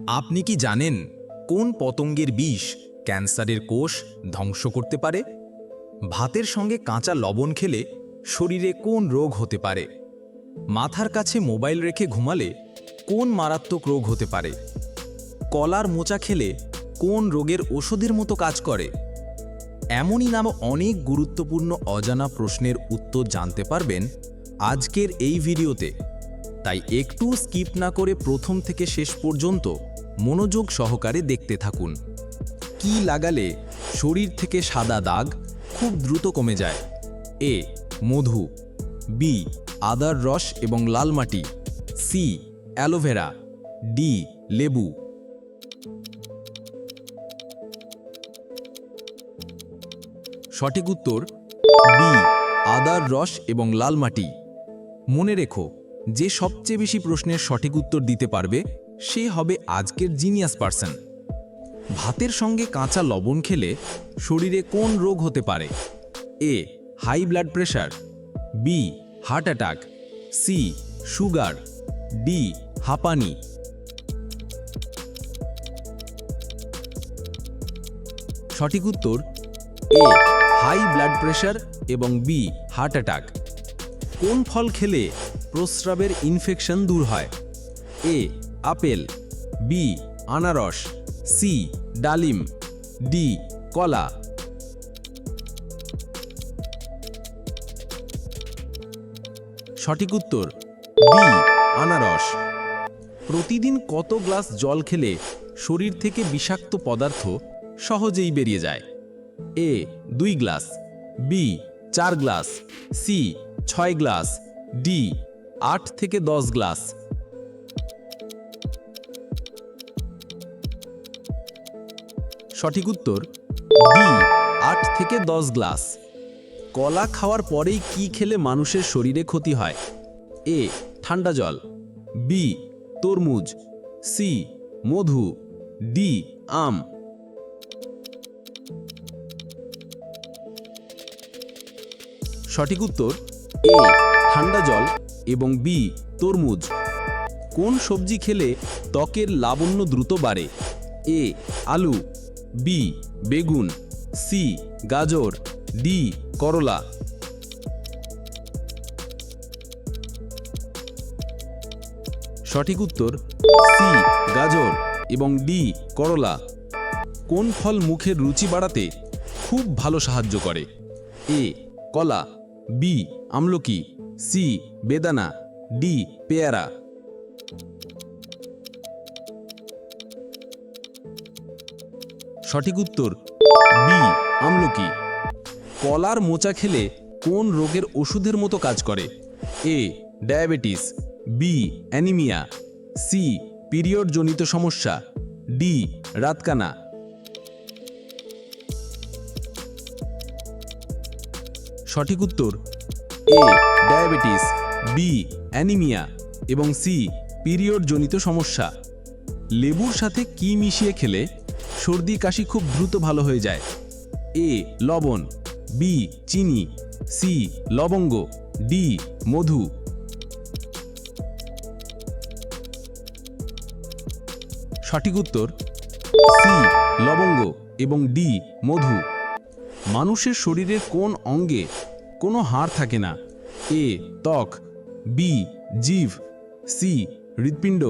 আপনি কি জানেন কোন পতঙ্গের বিষ ক্যান্সারের কোষ ধ্বংস করতে পারে? ভাতের সঙ্গে কাঁচা লবণ খেলে শরীরে কোন রোগ হতে পারে? মাথার কাছে মোবাইল রেখে ঘুমালে কোন মারাত্মক রোগ হতে পারে? কলার মোচা খেলে কোন রোগের ওষুধের মতো কাজ করে? এমনই নাম অনেক গুরুত্বপূর্ণ অজানা প্রশ্নের উত্তর জানতে পারবেন আজকের এই ভিডিওতে। তাই একটু স্কিপ না করে প্রথম থেকে শেষ পর্যন্ত মনোযোগ সহকারে দেখতে থাকুন। কি লাগালে শরীর থেকে সাদা দাগ খুব দ্রুত কমে যায়? এ. মধু, বি. আদার রস এবং লাল মাটি, সি. Aloe vera, D. লেবু। সঠিক উত্তর বি. আদার রস এবং লাল মাটি। মনে রেখো, যে সবচেয়ে বেশি প্রশ্নের সঠিক উত্তর দিতে পারবে সে হবে আজকের জিনিয়াস পারসন। ভাতের সঙ্গে কাঁচা লবণ খেলে শরীরে কোন রোগ হতে পারে? A. High blood pressure, B. Heart attack, C. Sugar, D. হাঁপানি। সঠিক উত্তর এ. হাই ব্লাড প্রেশার এবং বি. Heart attack. কোন ফল খেলে প্রস্রাবের ইনফেকশন দূর হয়? এ. Apple, B. আনারস, সি. ডালিম, ডি. কলা। সঠিক উত্তর বি. আনারস। প্রতিদিন কত গ্লাস জল খেলে শরীর থেকে বিষাক্ত পদার্থ সহজেই বেরিয়ে যায়? A. 2 glass, B. 4 glass, C. 6 glass, D. 8 থেকে 10 গ্লাস। সঠিক উত্তর ডি. 8 থেকে 10 গ্লাস। কলা খাওয়ার পরেই কি খেলে মানুষের শরীরে ক্ষতি হয়? এ. ঠান্ডা জল, বি. তরমুজ, সি. মধু, ডি. আম। সঠিক উত্তর এ. ঠান্ডা জল এবং বি. তরমুজ। কোন সবজি খেলে ত্বকের লাবণ্য দ্রুত বাড়ে? এ. আলু, বি. বেগুন, সি. গাজর, ডি. করলা। সঠিক উত্তর সি. গাজর এবং ডি. করলা। কোন ফল মুখের রুচি বাড়াতে খুব ভালো সাহায্য করে? এ. কলা, বি. আমলকি, সি. বেদানা, ডি. পেয়ারা। সঠিক উত্তর বি. আমলকি। কলার মোচা খেলে কোন রোগের ওষুধের মতো কাজ করে? A. Diabetes, B. Anaemia, C. পিরিয়ডজনিত সমস্যা, ডি. রাতকানা। সঠিক উত্তর এ. Diabetes, B. অ্যানিমিয়া এবং সি. পিরিয়ডজনিত সমস্যা। লেবুর সাথে কি মিশিয়ে খেলে সর্দি কাশি খুব দ্রুত ভালো হয়ে যায়? এ. লবণ, বি. চিনি, সি. লবঙ্গ, ডি. মধু। সঠিক উত্তর সি. লবঙ্গ এবং ডি. মধু। মানুষের শরীরের কোন অঙ্গে কোনো হাড় থাকে না? এ. ত্বক, বি. জিভ, সি. হৃৎপিণ্ড,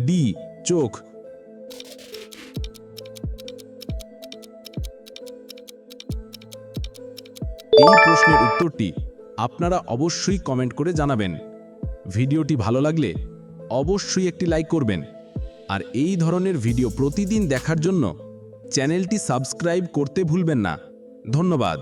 ডি. চোখ। এই প্রশ্নের উত্তরটি আপনারা অবশ্যই কমেন্ট করে জানাবেন। ভিডিওটি ভালো লাগলে অবশ্যই একটি লাইক করবেন। আর এই ধরনের ভিডিও প্রতিদিন দেখার জন্য চ্যানেলটি সাবস্ক্রাইব করতে ভুলবেন না। ধন্যবাদ।